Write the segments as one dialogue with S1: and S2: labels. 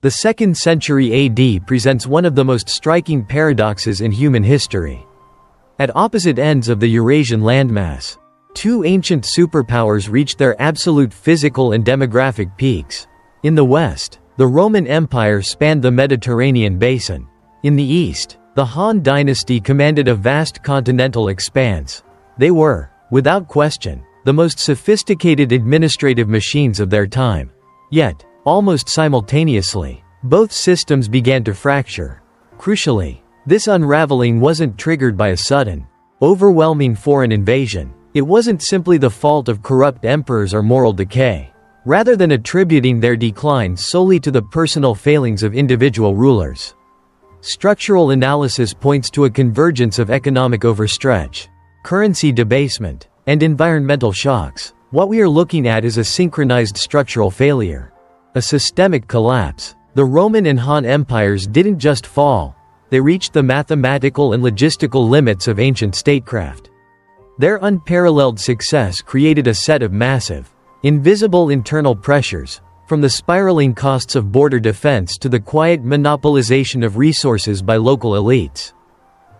S1: The 2nd century AD presents one of the most striking paradoxes in human history. At opposite ends of the Eurasian landmass, two ancient superpowers reached their absolute physical and demographic peaks. In the west, the Roman Empire spanned the Mediterranean basin. In the east, the Han Dynasty commanded a vast continental expanse. They were, without question, the most sophisticated administrative machines of their time. Yet, almost simultaneously, both systems began to fracture. Crucially, this unraveling wasn't triggered by a sudden, overwhelming foreign invasion. It wasn't simply the fault of corrupt emperors or moral decay. Rather than attributing their decline solely to the personal failings of individual rulers, structural analysis points to a convergence of economic overstretch, currency debasement, and environmental shocks. What we are looking at is a synchronized structural failure. A systemic collapse. The Roman and Han empires didn't just fall, they reached the mathematical and logistical limits of ancient statecraft. Their unparalleled success created a set of massive, invisible internal pressures, from the spiraling costs of border defense to the quiet monopolization of resources by local elites.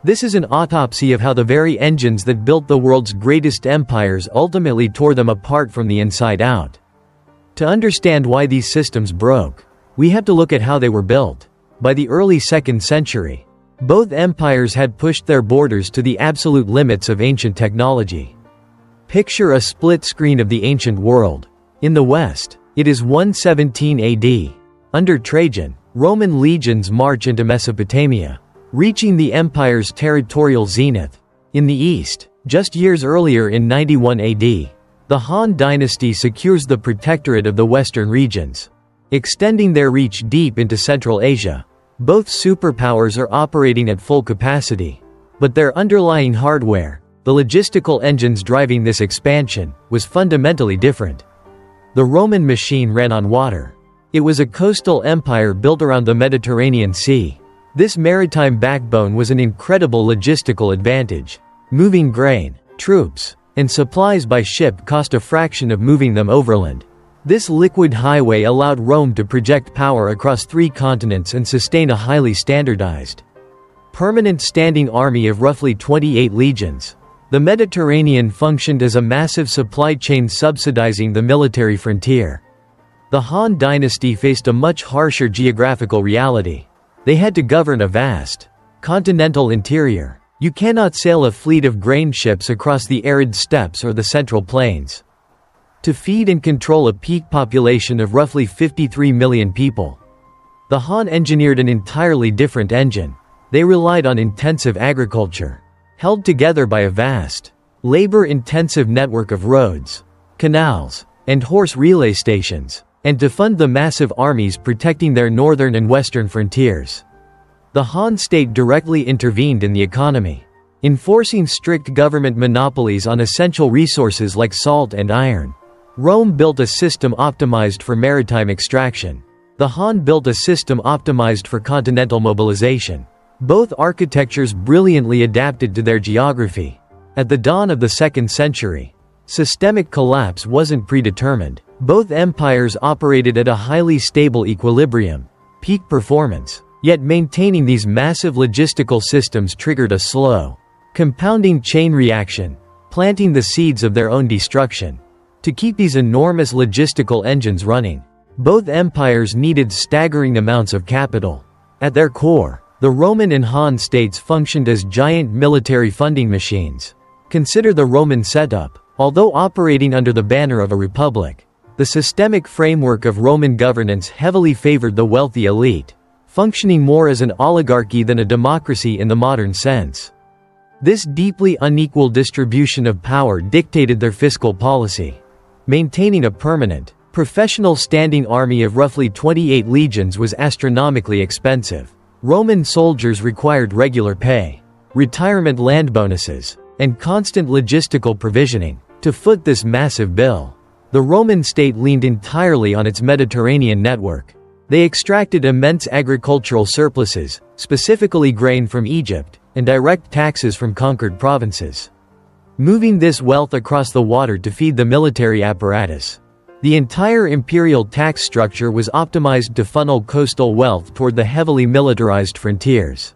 S1: This is an autopsy of how the very engines that built the world's greatest empires ultimately tore them apart from the inside out. To understand why these systems broke, we have to look at how they were built. By the early 2nd century, both empires had pushed their borders to the absolute limits of ancient technology. Picture a split screen of the ancient world. In the west, it is 117 AD. Under Trajan, Roman legions march into Mesopotamia, reaching the empire's territorial zenith. In the east, just years earlier in 91 AD, the Han Dynasty secures the protectorate of the western regions, extending their reach deep into Central Asia. Both superpowers are operating at full capacity, but their underlying hardware, the logistical engines driving this expansion, was fundamentally different. The Roman machine ran on water. It was a coastal empire built around the Mediterranean Sea. This maritime backbone was an incredible logistical advantage. Moving grain, troops, and supplies by ship cost a fraction of moving them overland. This liquid highway allowed Rome to project power across 3 continents and sustain a highly standardized, permanent standing army of roughly 28 legions. The Mediterranean functioned as a massive supply chain subsidizing the military frontier. The Han Dynasty faced a much harsher geographical reality. They had to govern a vast, continental interior. You cannot sail a fleet of grain ships across the arid steppes or the Central Plains. To feed and control a peak population of roughly 53 million people, the Han engineered an entirely different engine. They relied on intensive agriculture, held together by a vast, labor-intensive network of roads, canals, and horse relay stations, and to fund the massive armies protecting their northern and western frontiers. The Han state directly intervened in the economy, enforcing strict government monopolies on essential resources like salt and iron. Rome built a system optimized for maritime extraction. The Han built a system optimized for continental mobilization. Both architectures brilliantly adapted to their geography. At the dawn of the 2nd century, systemic collapse wasn't predetermined. Both empires operated at a highly stable equilibrium, peak performance. Yet maintaining these massive logistical systems triggered a slow, compounding chain reaction, planting the seeds of their own destruction. To keep these enormous logistical engines running, both empires needed staggering amounts of capital. At their core, the Roman and Han states functioned as giant military funding machines. Consider the Roman setup. Although operating under the banner of a republic, the systemic framework of Roman governance heavily favored the wealthy elite, functioning more as an oligarchy than a democracy in the modern sense. This deeply unequal distribution of power dictated their fiscal policy. Maintaining a permanent, professional standing army of roughly 28 legions was astronomically expensive. Roman soldiers required regular pay, retirement land bonuses, and constant logistical provisioning. To foot this massive bill, the Roman state leaned entirely on its Mediterranean network. They extracted immense agricultural surpluses, specifically grain from Egypt, and direct taxes from conquered provinces, moving this wealth across the water to feed the military apparatus. The entire imperial tax structure was optimized to funnel coastal wealth toward the heavily militarized frontiers.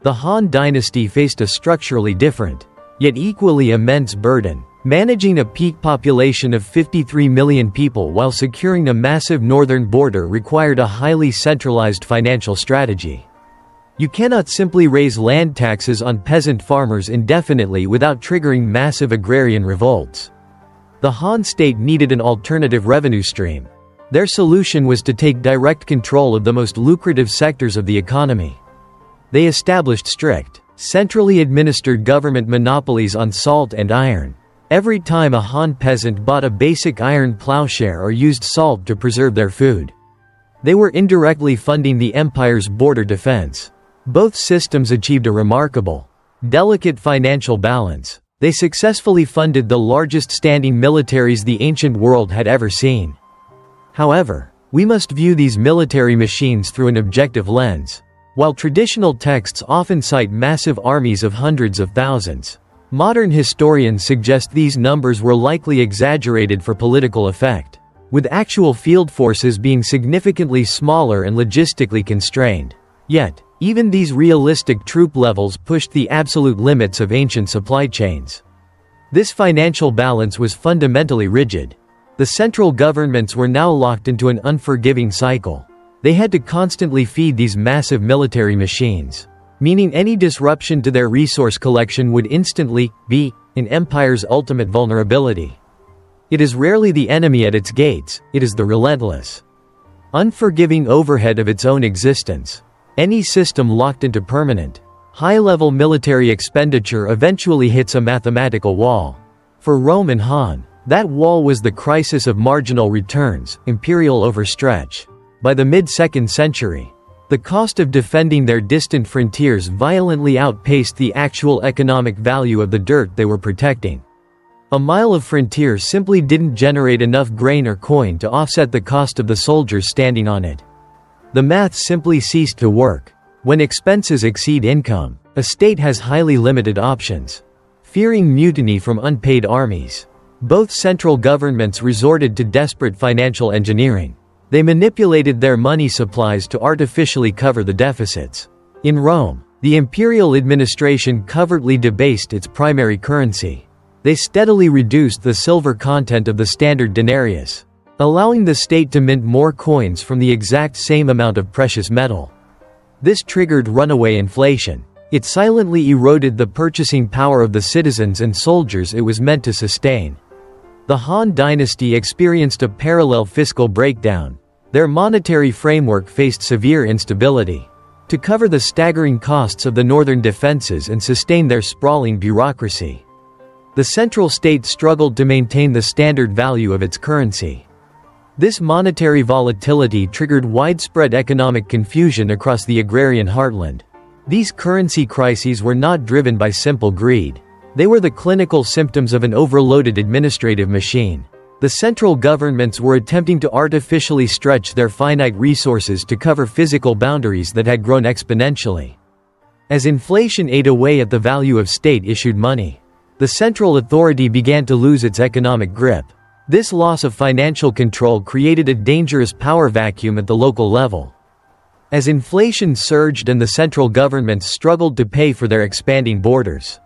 S1: The Han Dynasty faced a structurally different, yet equally immense burden, managing a peak population of 53 million people while securing a massive northern border required a highly centralized financial strategy. You cannot simply raise land taxes on peasant farmers indefinitely without triggering massive agrarian revolts. The Han state needed an alternative revenue stream. Their solution was to take direct control of the most lucrative sectors of the economy. They established strict, centrally administered government monopolies on salt and iron. Every time a Han peasant bought a basic iron plowshare or used salt to preserve their food, they were indirectly funding the empire's border defense. Both systems achieved a remarkable, delicate financial balance. They successfully funded the largest standing militaries the ancient world had ever seen. However, we must view these military machines through an objective lens. While traditional texts often cite massive armies of hundreds of thousands, modern historians suggest these numbers were likely exaggerated for political effect, with actual field forces being significantly smaller and logistically constrained. Yet, even these realistic troop levels pushed the absolute limits of ancient supply chains. This financial balance was fundamentally rigid. The central governments were now locked into an unforgiving cycle. They had to constantly feed these massive military machines, meaning any disruption to their resource collection would instantly be an empire's ultimate vulnerability. It is rarely the enemy at its gates, it is the relentless, unforgiving overhead of its own existence. Any system locked into permanent, high-level military expenditure eventually hits a mathematical wall. For Rome and Han, that wall was the crisis of marginal returns, imperial overstretch. By the mid-2nd century, the cost of defending their distant frontiers violently outpaced the actual economic value of the dirt they were protecting. A mile of frontier simply didn't generate enough grain or coin to offset the cost of the soldiers standing on it. The math simply ceased to work. When expenses exceed income, a state has highly limited options. Fearing mutiny from unpaid armies, both central governments resorted to desperate financial engineering. They manipulated their money supplies to artificially cover the deficits. In Rome, the imperial administration covertly debased its primary currency. They steadily reduced the silver content of the standard denarius, allowing the state to mint more coins from the exact same amount of precious metal. This triggered runaway inflation. It silently eroded the purchasing power of the citizens and soldiers it was meant to sustain. The Han Dynasty experienced a parallel fiscal breakdown. Their monetary framework faced severe instability. To cover the staggering costs of the northern defenses and sustain their sprawling bureaucracy, the central state struggled to maintain the standard value of its currency. This monetary volatility triggered widespread economic confusion across the agrarian heartland. These currency crises were not driven by simple greed. They were the clinical symptoms of an overloaded administrative machine. The central governments were attempting to artificially stretch their finite resources to cover physical boundaries that had grown exponentially. As inflation ate away at the value of state-issued money, the central authority began to lose its economic grip. This loss of financial control created a dangerous power vacuum at the local level. As inflation surged and the central governments struggled to pay for their expanding borders,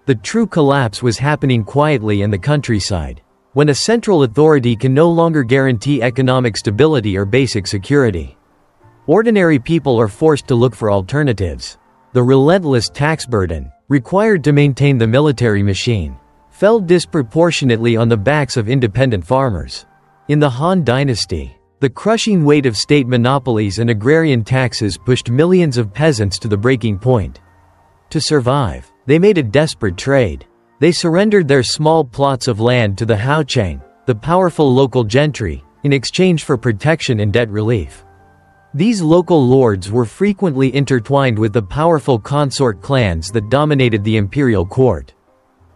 S1: the true collapse was happening quietly in the countryside. When a central authority can no longer guarantee economic stability or basic security, ordinary people are forced to look for alternatives. The relentless tax burden required to maintain the military machine fell disproportionately on the backs of independent farmers. In the Han Dynasty, the crushing weight of state monopolies and agrarian taxes pushed millions of peasants to the breaking point. To survive, they made a desperate trade. They surrendered their small plots of land to the Haocheng, the powerful local gentry, in exchange for protection and debt relief. These local lords were frequently intertwined with the powerful consort clans that dominated the imperial court,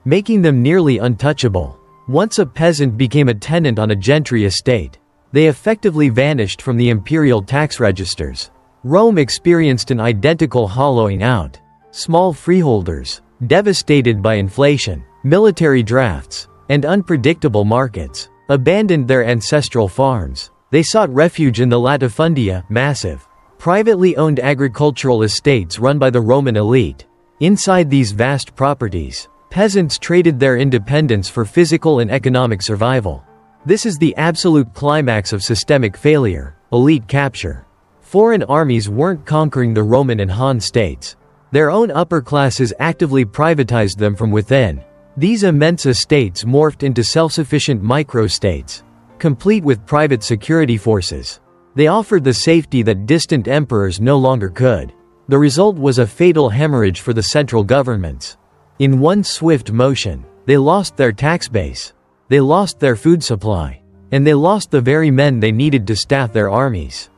S1: making them nearly untouchable. Once a peasant became a tenant on a gentry estate, they effectively vanished from the imperial tax registers. Rome experienced an identical hollowing out. Small freeholders, devastated by inflation, military drafts, and unpredictable markets, abandoned their ancestral farms. They sought refuge in the latifundia, massive, privately owned agricultural estates run by the Roman elite. Inside these vast properties, peasants traded their independence for physical and economic survival. This is the absolute climax of systemic failure, elite capture. Foreign armies weren't conquering the Roman and Han states. Their own upper classes actively privatized them from within. These immense estates morphed into self-sufficient micro-states, complete with private security forces. They offered the safety that distant emperors no longer could. The result was a fatal hemorrhage for the central governments. In one swift motion, they lost their tax base, they lost their food supply, and they lost the very men they needed to staff their armies.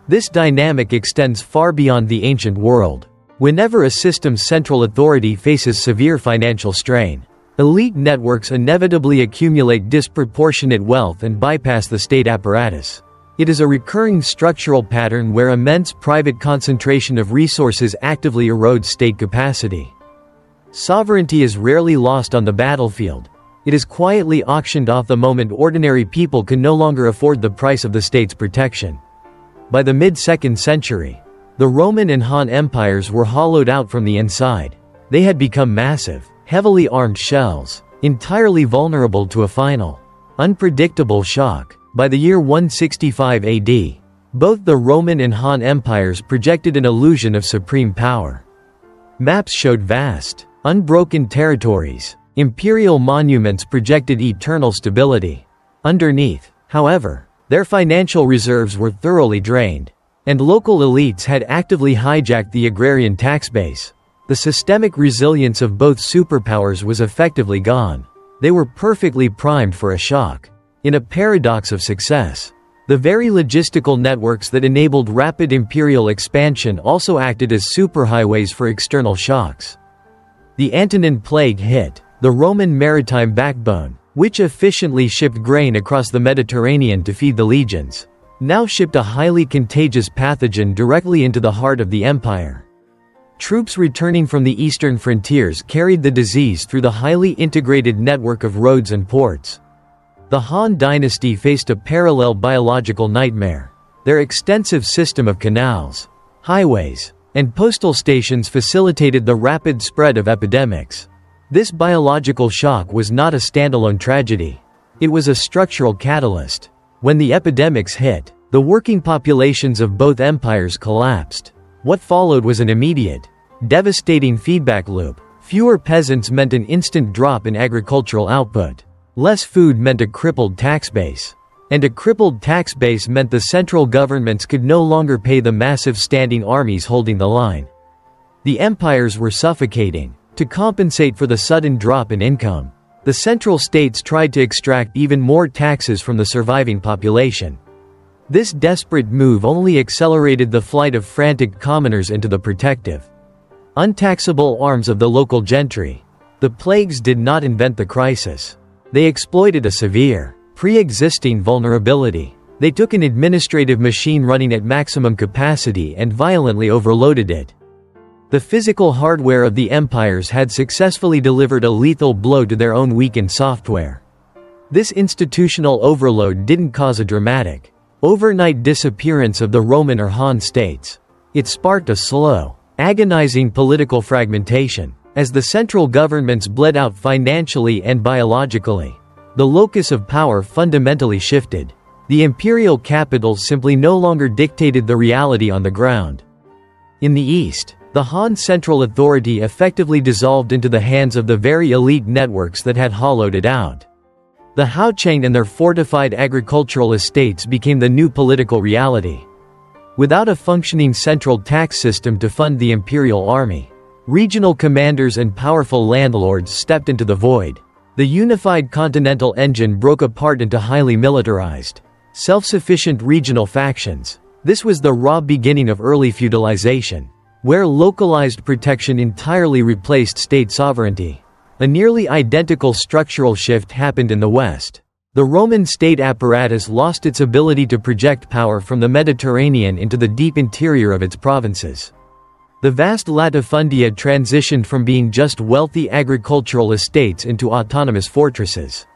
S1: This dynamic extends far beyond the ancient world. Whenever a system's central authority faces severe financial strain, elite networks inevitably accumulate disproportionate wealth and bypass the state apparatus. It is a recurring structural pattern where immense private concentration of resources actively erodes state capacity. Sovereignty is rarely lost on the battlefield. It is quietly auctioned off the moment ordinary people can no longer afford the price of the state's protection. By the mid-2nd century, the Roman and Han empires were hollowed out from the inside. They had become massive, heavily armed shells, entirely vulnerable to a final, unpredictable shock. By the year 165 AD, both the Roman and Han empires projected an illusion of supreme power. Maps showed vast, unbroken territories. Imperial monuments projected eternal stability. Underneath, however, their financial reserves were thoroughly drained, and local elites had actively hijacked the agrarian tax base. The systemic resilience of both superpowers was effectively gone. They were perfectly primed for a shock. In a paradox of success, the very logistical networks that enabled rapid imperial expansion also acted as superhighways for external shocks. The Antonine Plague hit. The Roman maritime backbone, which efficiently shipped grain across the Mediterranean to feed the legions, now shipped a highly contagious pathogen directly into the heart of the empire. Troops returning from the eastern frontiers carried the disease through the highly integrated network of roads and ports. The Han Dynasty faced a parallel biological nightmare. Their extensive system of canals, highways, and postal stations facilitated the rapid spread of epidemics. This biological shock was not a standalone tragedy. It was a structural catalyst. When the epidemics hit, the working populations of both empires collapsed. What followed was an immediate, devastating feedback loop. Fewer peasants meant an instant drop in agricultural output. Less food meant a crippled tax base. And a crippled tax base meant the central governments could no longer pay the massive standing armies holding the line. The empires were suffocating. To compensate for the sudden drop in income, the central states tried to extract even more taxes from the surviving population. This desperate move only accelerated the flight of frantic commoners into the protective, untaxable arms of the local gentry. The plagues did not invent the crisis. They exploited a severe, pre-existing vulnerability. They took an administrative machine running at maximum capacity and violently overloaded it. The physical hardware of the empires had successfully delivered a lethal blow to their own weakened software. This institutional overload didn't cause a dramatic, overnight disappearance of the Roman or Han states. It sparked a slow, agonizing political fragmentation. As the central governments bled out financially and biologically, the locus of power fundamentally shifted. The imperial capitals simply no longer dictated the reality on the ground. In the east, the Han central authority effectively dissolved into the hands of the very elite networks that had hollowed it out. The Haocheng and their fortified agricultural estates became the new political reality. Without a functioning central tax system to fund the imperial army, regional commanders and powerful landlords stepped into the void. The unified continental engine broke apart into highly militarized, self-sufficient regional factions. This was the raw beginning of early feudalization, where localized protection entirely replaced state sovereignty. A nearly identical structural shift happened in the West. The Roman state apparatus lost its ability to project power from the Mediterranean into the deep interior of its provinces. The vast latifundia transitioned from being just wealthy agricultural estates into autonomous fortresses.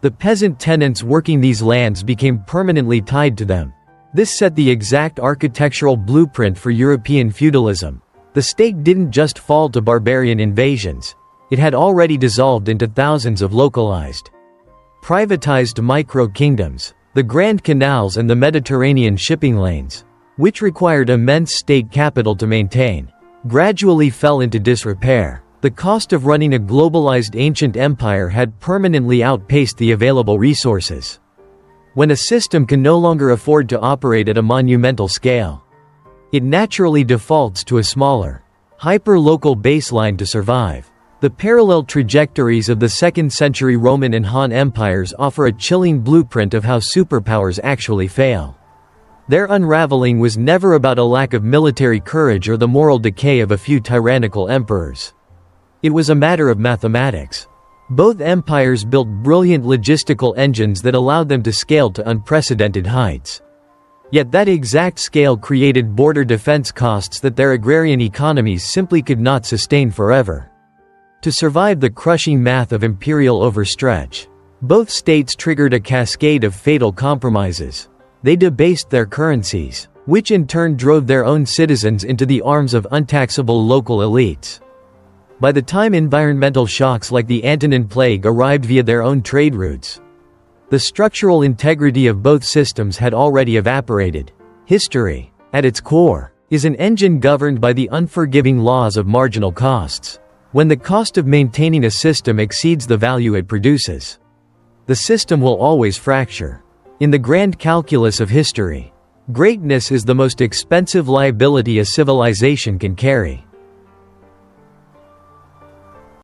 S1: The peasant tenants working these lands became permanently tied to them. This set the exact architectural blueprint for European feudalism. The state didn't just fall to barbarian invasions. It had already dissolved into thousands of localized, privatized micro-kingdoms. The Grand Canals and the Mediterranean shipping lanes, which required immense state capital to maintain, gradually fell into disrepair. The cost of running a globalized ancient empire had permanently outpaced the available resources. When a system can no longer afford to operate at a monumental scale, it naturally defaults to a smaller, hyper-local baseline to survive. The parallel trajectories of the 2nd century Roman and Han empires offer a chilling blueprint of how superpowers actually fail. Their unraveling was never about a lack of military courage or the moral decay of a few tyrannical emperors. It was a matter of mathematics. Both empires built brilliant logistical engines that allowed them to scale to unprecedented heights. Yet that exact scale created border defense costs that their agrarian economies simply could not sustain forever. To survive the crushing math of imperial overstretch, both states triggered a cascade of fatal compromises. They debased their currencies, which in turn drove their own citizens into the arms of untaxable local elites. By the time environmental shocks like the Antonine Plague arrived via their own trade routes, the structural integrity of both systems had already evaporated. History, at its core, is an engine governed by the unforgiving laws of marginal costs. When the cost of maintaining a system exceeds the value it produces, the system will always fracture. In the grand calculus of history, greatness is the most expensive liability a civilization can carry.